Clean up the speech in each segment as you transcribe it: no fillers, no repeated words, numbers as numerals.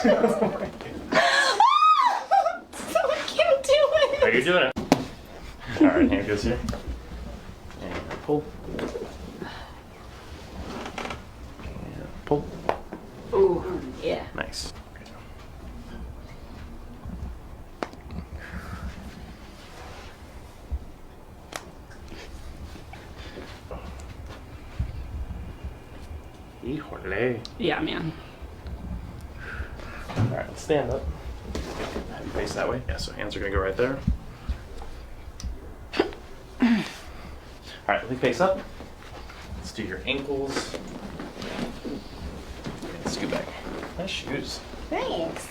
I can't do it. Are you doing it? All right, hand goes here. And pull. And pull. Ooh, yeah. Nice. Híjole. Yeah, man. All right, let's stand up. Have you face that way. Yeah, so hands are gonna go right there. All right, let me face up. Let's do your ankles. And scoot back. Nice shoes. Thanks.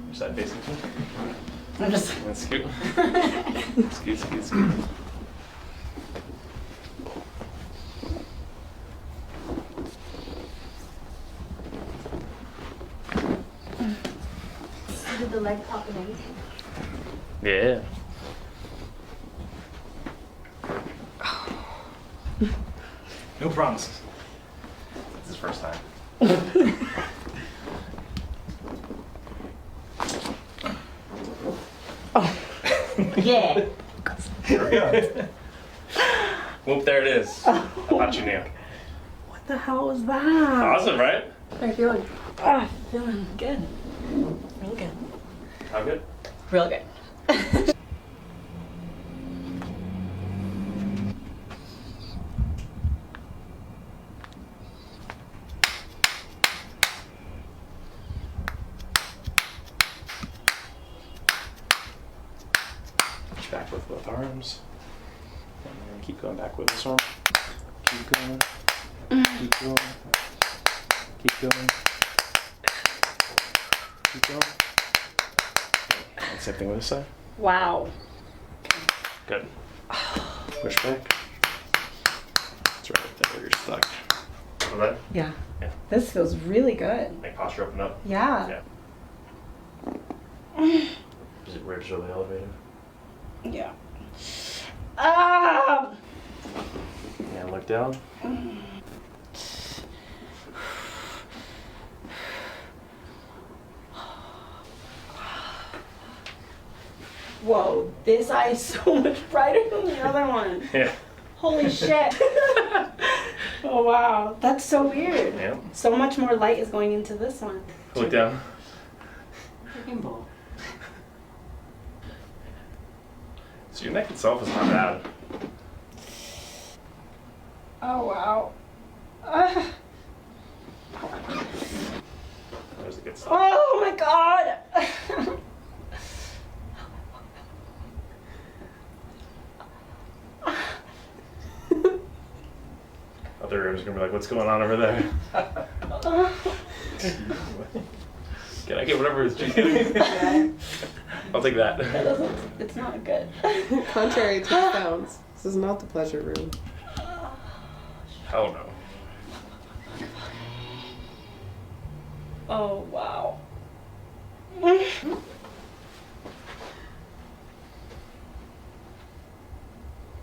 Your side facing too. I'm just. And scoot. Scoot, scoot, scoot. Did the leg pop and everything? Yeah. No promises. This is first time. Yeah. Here we go. Whoop, there it is. I thought you knew. What the hell was that? Awesome, right? How are you feeling? Ah, feeling good. Real good. How good? Real good. Back with both arms. And then keep going back with this arm. Keep going. Keep going. Keep going. Keep going. And same thing with this side. Wow. Good. Push back. That's right there where you're stuck. Feel that? Yeah. Yeah. This feels really good. Make posture open up. Yeah. Yeah. Is it ribs really elevated? Yeah. Ah! And look down. Whoa, this eye is so much brighter than the other one. Yeah. Holy shit. Oh wow, that's so weird. Yeah. So much more light is going into this one. Look down. Freaking ball. So your neck itself is not bad. Oh wow. There's the good stuff. Oh my god. Other rooms are gonna be like, what's going on over there? Can I get whatever is I'll take that. That doesn't, it's not good. Contrary to the sounds, this is not the pleasure room. Hell no. Oh wow.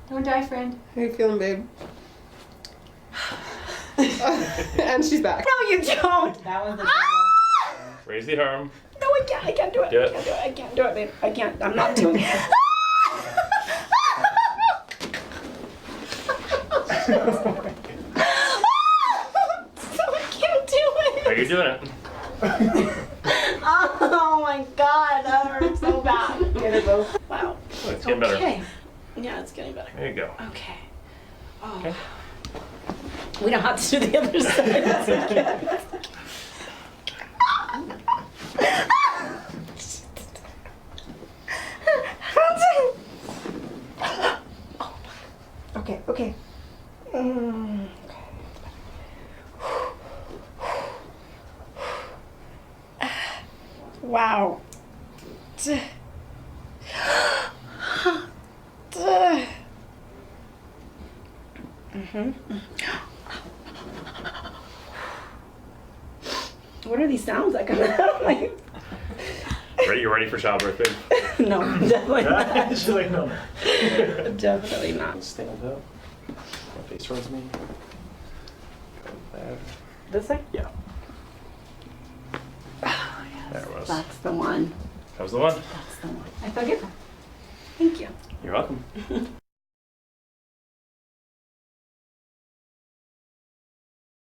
Don't die, friend. How you feeling, babe? And she's back. No, you don't. That was the devil. Raise the arm. No, I can't. I can't do it. Do I it. can't do it. I can't do it, babe. I can't. I'm not doing it. I can't do it. Are you doing it? Oh my god, that hurts so bad. Get it both. Wow. Oh, it's getting better. Okay. Yeah, it's getting better. There you go. Okay. Oh. Okay. We don't have to do the other side. Okay, okay. Wow. What are these sounds that come out? Like, You ready for childbirth, babe? no, definitely not. She's like, no. Definitely not. Stand up. Face towards me. Go there. This thing? Yeah. There it was. That's the one. That was the one. That's the one. I feel good. Thank you. You're welcome.